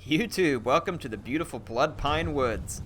YouTube, welcome to the beautiful Blood Pine Woods,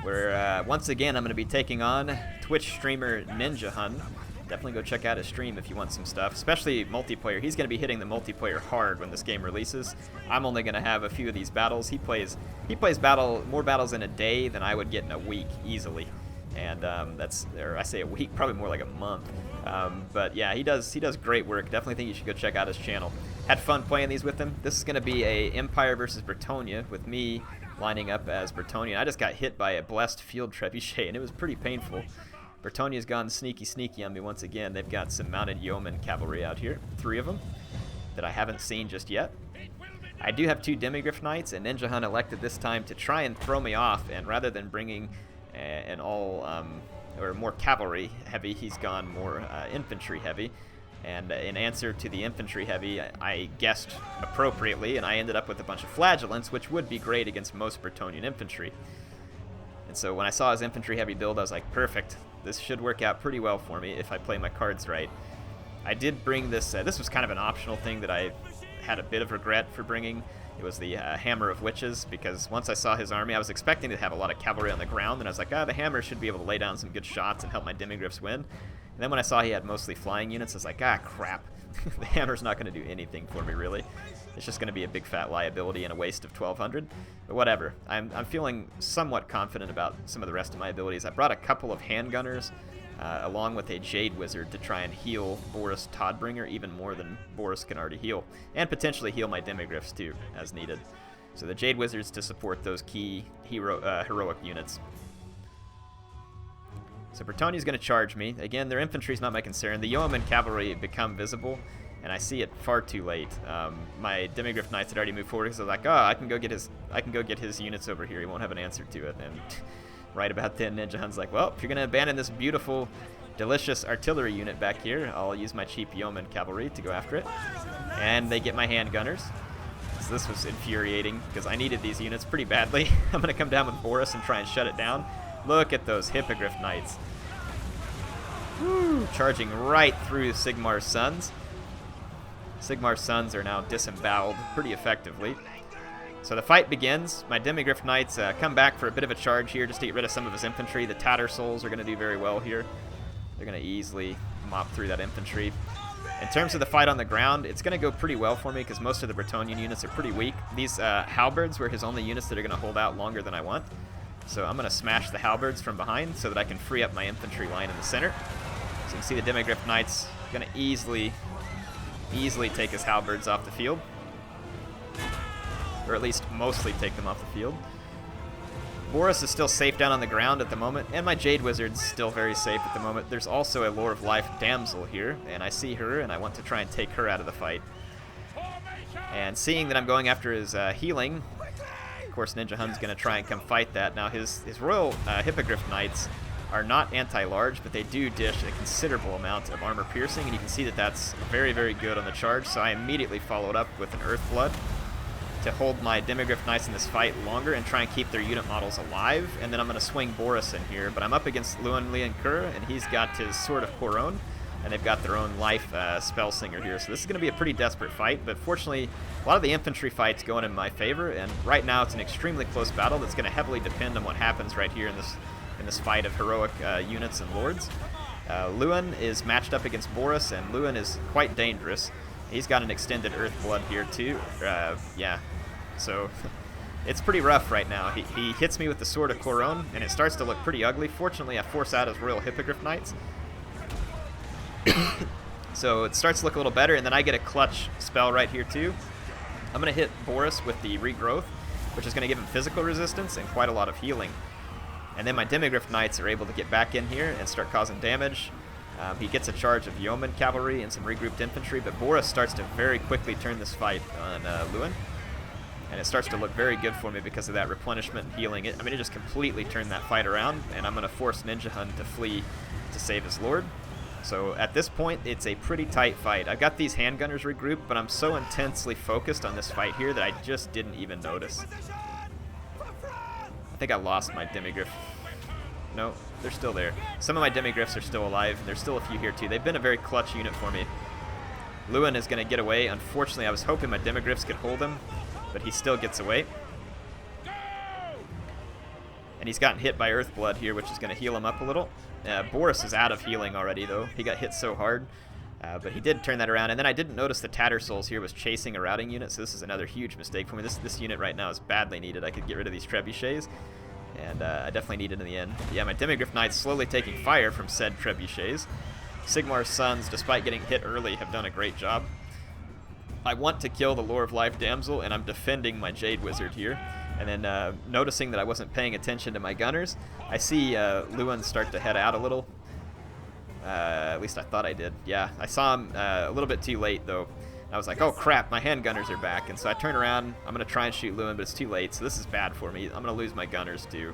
where once again I'm going to be taking on Twitch streamer Ninjahunds. Definitely go check out his stream if you want some stuff, especially multiplayer. He's going to be hitting the multiplayer hard when this game releases. I'm only going to have a few of these battles. He plays more battles in a day than I would get in a week easily, and or I say a week, probably more like a month. But yeah, he does great work. Definitely think you should go check out his channel. Had fun playing these with him. This is going to be a Empire versus Bretonnia with me lining up as Bretonnia. I just got hit by a blessed field trebuchet and it was pretty painful. Bretonnia's gone sneaky on me once again. They've got some mounted yeoman cavalry out here, 3 of them, that I haven't seen just yet. I do have 2 demigryph knights, and Ninjahunds elected this time to try and throw me off, and rather than bringing an all or more cavalry heavy, he's gone more infantry heavy. And in answer to the infantry heavy, I guessed appropriately, and I ended up with a bunch of flagellants, which would be great against most Bretonnian infantry. And so when I saw his infantry heavy build, I was like, perfect. This should work out pretty well for me if I play my cards right. I did bring this. This was kind of an optional thing that I had a bit of regret for bringing. It was the Hammer of Witches, because once I saw his army, I was expecting to have a lot of cavalry on the ground, and I was like, the Hammer should be able to lay down some good shots and help my demigryphs win. And then when I saw he had mostly flying units, I was like, crap. The Hammer's not going to do anything for me, really. It's just going to be a big fat liability and a waste of 1,200. But whatever. I'm feeling somewhat confident about some of the rest of my abilities. I brought a couple of handgunners along with a Jade Wizard to try and heal Boris Todbringer even more than Boris can already heal. And potentially heal my demigryphs too, as needed. So the Jade Wizards to support those key heroic units. So Bretonnia's going to charge me. Again, their infantry's not my concern. The yeoman cavalry become visible, and I see it far too late. My demigryph knights had already moved forward, because I was like, I can go get his units over here. He won't have an answer to it. And right about then, Ninjahunds like, well, if you're going to abandon this beautiful, delicious artillery unit back here, I'll use my cheap yeoman cavalry to go after it. And they get my handgunners. So this was infuriating, because I needed these units pretty badly. I'm going to come down with Boris and try and shut it down. Look at those hippogriff knights. Woo, charging right through Sigmar's sons. Sigmar's sons are now disemboweled pretty effectively. So the fight begins. My demigryph knights come back for a bit of a charge here just to get rid of some of his infantry. The Tattersouls are going to do very well here. They're going to easily mop through that infantry. In terms of the fight on the ground, it's going to go pretty well for me because most of the Bretonnian units are pretty weak. These halberds were his only units that are going to hold out longer than I want. So I'm going to smash the halberds from behind so that I can free up my infantry line in the center. So you can see the demigryph knights going to easily take his halberds off the field. Or at least mostly take them off the field. Boris is still safe down on the ground at the moment, and my Jade Wizard's still very safe at the moment. There's also a Lore of Life damsel here, and I see her, and I want to try and take her out of the fight. And seeing that I'm going after his healing, of course Ninjahunds going to try and come fight that. Now his Royal Hippogriff Knights are not anti-large, but they do dish a considerable amount of armor piercing, and you can see that that's very, very good on the charge, so I immediately followed up with an Earthblood to hold my demigryph knights in this fight longer and try and keep their unit models alive, and then I'm going to swing Boris in here, but I'm up against Luan Liankur, and he's got his Sword of Coron, and they've got their own life Spellsinger here, so this is going to be a pretty desperate fight, but fortunately a lot of the infantry fights going in my favor, and right now it's an extremely close battle that's going to heavily depend on what happens right here in this fight of heroic units and lords. Luan is matched up against Boris, and Luan is quite dangerous. He's got an extended Earthblood here too. Yeah, so it's pretty rough right now. He hits me with the Sword of Coron, and it starts to look pretty ugly. Fortunately, I force out his Royal Hippogriff Knights. So it starts to look a little better, and then I get a clutch spell right here too. I'm going to hit Boris with the Regrowth, which is going to give him physical resistance and quite a lot of healing. And then my demigryph knights are able to get back in here and start causing damage. He gets a charge of yeoman cavalry and some regrouped infantry, but Boris starts to very quickly turn this fight on Luan. And it starts to look very good for me because of that replenishment and healing. It just completely turned that fight around, and I'm going to force Ninjahunds to flee to save his lord. So at this point, it's a pretty tight fight. I've got these handgunners regrouped, but I'm so intensely focused on this fight here that I just didn't even notice. I think I lost my demigryph. No, they're still there. Some of my demigryphs are still alive. There's still a few here too. They've been a very clutch unit for me. Luan is going to get away. Unfortunately, I was hoping my demigryphs could hold him, but he still gets away. And he's gotten hit by Earthblood here, which is going to heal him up a little. Boris is out of healing already, though. He got hit so hard. But he did turn that around. And then I didn't notice the Tattersouls here was chasing a routing unit, so this is another huge mistake for me. This unit right now is badly needed. I could get rid of these Trebuchets, and I definitely need it in the end. Yeah, my Demigryph Knights slowly taking fire from said Trebuchets. Sigmar's Sons, despite getting hit early, have done a great job. I want to kill the Lore of Life Damsel, and I'm defending my Jade Wizard here. And then noticing that I wasn't paying attention to my gunners, I see Lewin start to head out a little. At least I thought I did. Yeah, I saw him a little bit too late, though. I was like, oh crap, my handgunners are back. And so I turn around, I'm going to try and shoot Lewin, but it's too late, so this is bad for me. I'm going to lose my gunners too.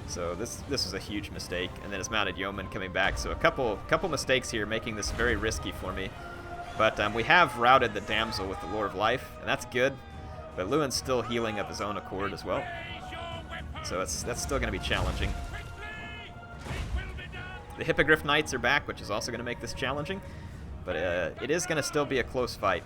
So this was a huge mistake. And then his Mounted Yeoman coming back. So a couple mistakes here, making this very risky for me. But we have routed the Damsel with the Lore of Life, and that's good. But Lewin's still healing of his own accord as well. So that's still going to be challenging. The Hippogriff Knights are back, which is also going to make this challenging. But it is going to still be a close fight.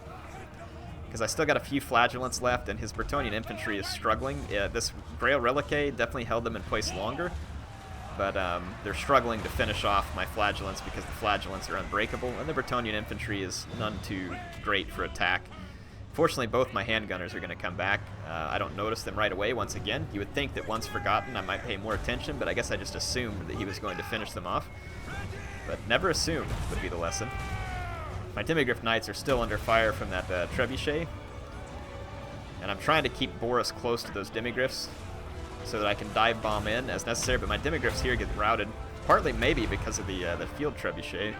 Because I still got a few Flagellants left, and his Bretonnian infantry is struggling. This Grail Reliquae definitely held them in place longer. But they're struggling to finish off my Flagellants because the Flagellants are unbreakable, and the Bretonnian infantry is none too great for attack. Fortunately, both my handgunners are going to come back. I don't notice them right away once again. You would think that once forgotten I might pay more attention, but I guess I just assumed that he was going to finish them off. But never assume would be the lesson. My Demigryph Knights are still under fire from that Trebuchet. And I'm trying to keep Boris close to those Demigryphs so that I can dive bomb in as necessary, but my Demigryphs here get routed, partly maybe because of the field Trebuchet.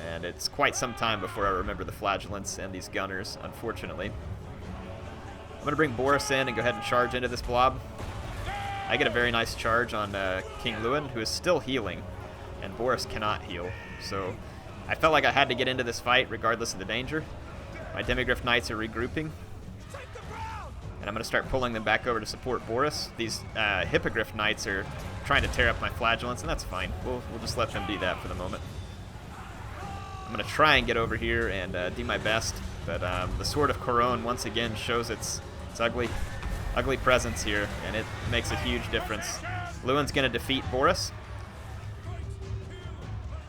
And it's quite some time before I remember the Flagellants and these gunners, unfortunately. I'm going to bring Boris in and go ahead and charge into this blob. I get a very nice charge on King Lewin, who is still healing, and Boris cannot heal. So I felt like I had to get into this fight regardless of the danger. My Demigryph Knights are regrouping, and I'm going to start pulling them back over to support Boris. These Hippogriff Knights are trying to tear up my Flagellants, and that's fine. We'll just let them do that for the moment. I'm going to try and get over here and do my best, but the Sword of Coron once again shows its ugly presence here, and it makes a huge difference. Lewin's going to defeat Boris.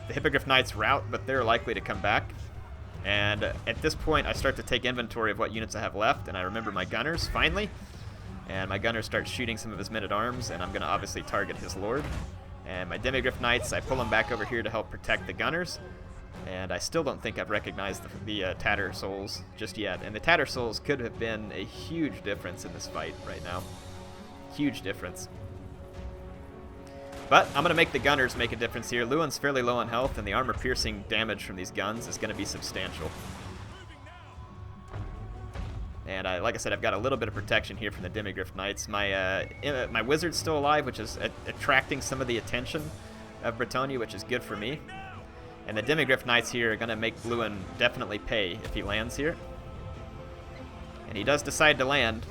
The Hippogriff Knights rout, but they're likely to come back. And at this point, I start to take inventory of what units I have left, and I remember my gunners, finally. And my gunners start shooting some of his men-at-arms, and I'm going to obviously target his lord. And my Demigryph Knights, I pull them back over here to help protect the gunners. And I still don't think I've recognized the Tattersouls just yet. And the Tattersouls could have been a huge difference in this fight right now. Huge difference. But I'm going to make the gunners make a difference here. Lewin's fairly low on health, and the armor-piercing damage from these guns is going to be substantial. And like I said, I've got a little bit of protection here from the Demigryph Knights. My Wizard's still alive, which is attracting some of the attention of Bretonnia, which is good for me. And the Demigryph Knights here are going to make Lewin definitely pay if he lands here. And he does decide to land.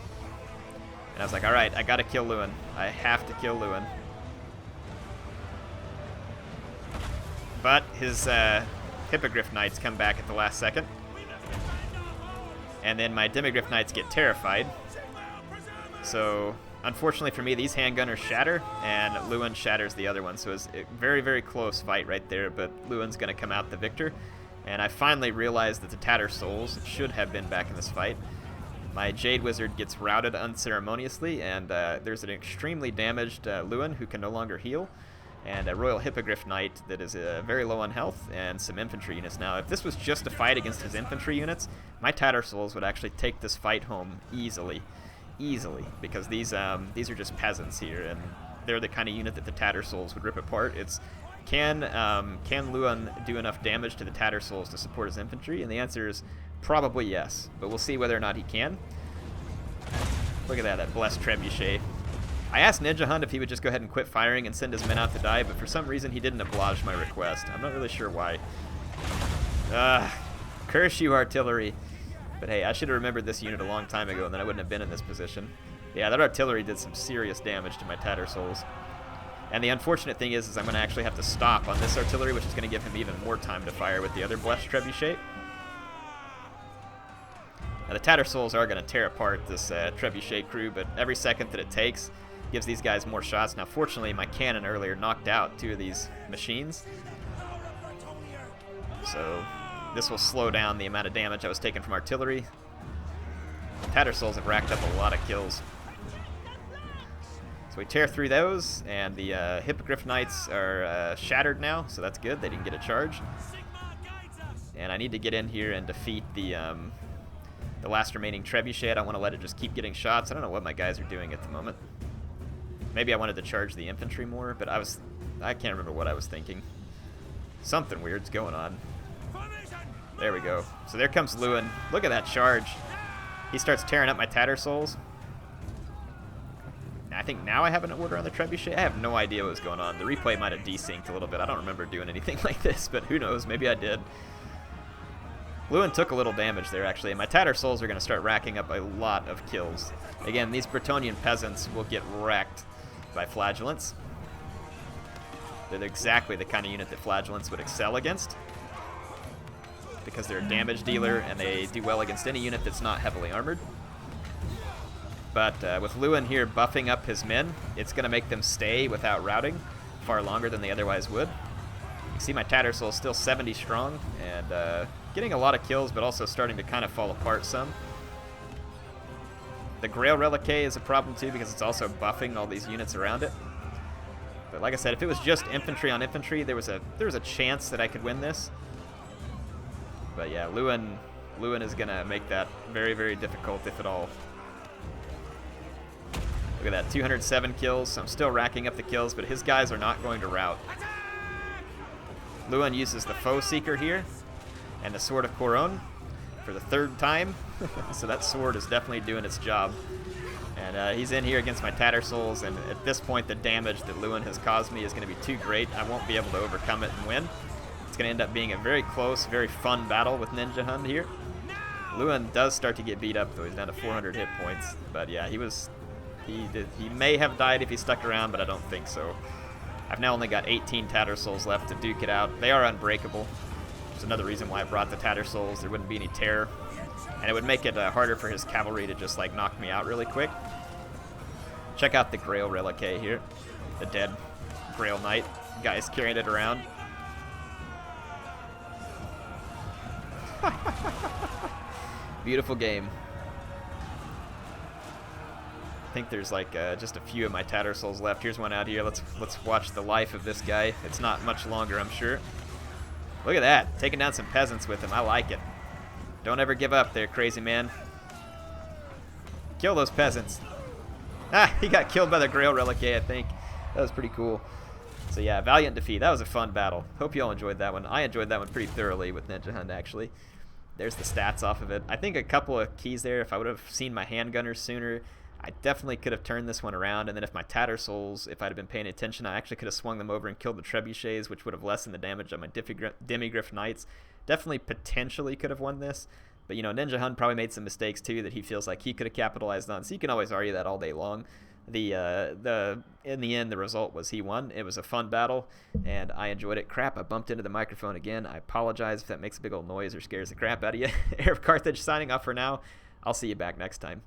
And I was like, alright, I got to kill Lewin. I have to kill Lewin. But his Hippogriff Knights come back at the last second. And then my Demigryph Knights get terrified. So unfortunately for me, these handgunners shatter, and Lewin shatters the other one. So it's a very, very close fight right there, but Lewin's going to come out the victor. And I finally realized that the Tattersouls should have been back in this fight. My Jade Wizard gets routed unceremoniously, and there's an extremely damaged Lewin who can no longer heal, and a Royal Hippogriff Knight that is very low on health, and some infantry units. Now, if this was just a fight against his infantry units, my Tattersouls would actually take this fight home easily. Because these are just peasants here, and they're the kind of unit that the Tattersouls would rip apart. It's can Lewin do enough damage to the Tattersouls to support his infantry? And the answer is probably yes, but we'll see whether or not he can. Look at that blessed Trebuchet. I asked Ninjahund if he would just go ahead and quit firing and send his men out to die, but for some reason he didn't oblige my request. I'm not really sure why. Curse you, artillery. But hey, I should have remembered this unit a long time ago, and then I wouldn't have been in this position. Yeah, that artillery did some serious damage to my Tattersouls. And the unfortunate thing is I'm going to actually have to stop on this artillery, which is going to give him even more time to fire with the other blessed Trebuchet. Now, the Tattersouls are going to tear apart this Trebuchet crew, but every second that it takes gives these guys more shots. Now, fortunately, my cannon earlier knocked out 2 of these machines. So this will slow down the amount of damage I was taking from artillery. Tattersouls have racked up a lot of kills. So we tear through those, and the Hippogriff Knights are shattered now, so that's good. They didn't get a charge. And I need to get in here and defeat the last remaining Trebuchet. I don't want to let it just keep getting shots. I don't know what my guys are doing at the moment. Maybe I wanted to charge the infantry more, but I can't remember what I was thinking. Something weird's going on. There we go. So there comes Lewin. Look at that charge. He starts tearing up my Tattersouls. I think now I have an order on the Trebuchet. I have no idea what was going on. The replay might have desynced a little bit. I don't remember doing anything like this, but who knows? Maybe I did. Lewin took a little damage there, actually, and my Tattersouls are going to start racking up a lot of kills. Again, these Bretonnian peasants will get wrecked by Flagellants. They're exactly the kind of unit that Flagellants would excel against, because they're a damage dealer, and they do well against any unit that's not heavily armored. But with Lewin here buffing up his men, it's going to make them stay without routing far longer than they otherwise would. You can see my Tattersoul is still 70 strong, and getting a lot of kills, but also starting to kind of fall apart some. The Grail Reliquae is a problem too, because it's also buffing all these units around it. But like I said, if it was just infantry on infantry, there was a chance that I could win this. But yeah, Lewin is going to make that very, very difficult, if at all. Look at that, 207 kills. So I'm still racking up the kills, but his guys are not going to rout. Lewin uses the Foe Seeker here, and the Sword of Coron for the 3rd time. So that sword is definitely doing its job. And he's in here against my Tattersouls, and at this point the damage that Lewin has caused me is going to be too great. I won't be able to overcome it and win. It's going to end up being a very close, very fun battle with Ninjahund here. Lewin does start to get beat up, though. He's down to 400 hit points. But yeah, he may have died if he stuck around, but I don't think so. I've now only got 18 Tattersouls left to duke it out. They are unbreakable. Which is another reason why I brought the Tattersouls. There wouldn't be any terror. And it would make it harder for his cavalry to just like knock me out really quick. Check out the Grail Reliquae here. The dead Grail Knight. Guy's carrying it around. Beautiful game. I think there's like just a few of my Tattersouls left. Here's one out here. Let's watch the life of this guy. It's not much longer, I'm sure. Look at that, taking down some peasants with him. I like it. Don't ever give up there, crazy man. Kill those peasants. Ah, he got killed by the Grail Reliquae, I think. That was pretty cool. So yeah, valiant defeat. That was a fun battle. Hope you all enjoyed that one. I enjoyed that one pretty thoroughly with Ninjahund, actually. There's the stats off of it. I think a couple of keys there. If I would have seen my handgunners sooner, I definitely could have turned this one around. And then if my Tattersouls, if I'd have been paying attention, I actually could have swung them over and killed the Trebuchets, which would have lessened the damage on my Demigryph Knights. Definitely potentially could have won this. But, you know, Ninjahund probably made some mistakes, too, that he feels like he could have capitalized on. So you can always argue that all day long. In the end, the result was he won. It was a fun battle, and I enjoyed it. Crap, I bumped into the microphone again. I apologize if that makes a big old noise or scares the crap out of you. HeirofCarthage signing off for now. I'll see you back next time.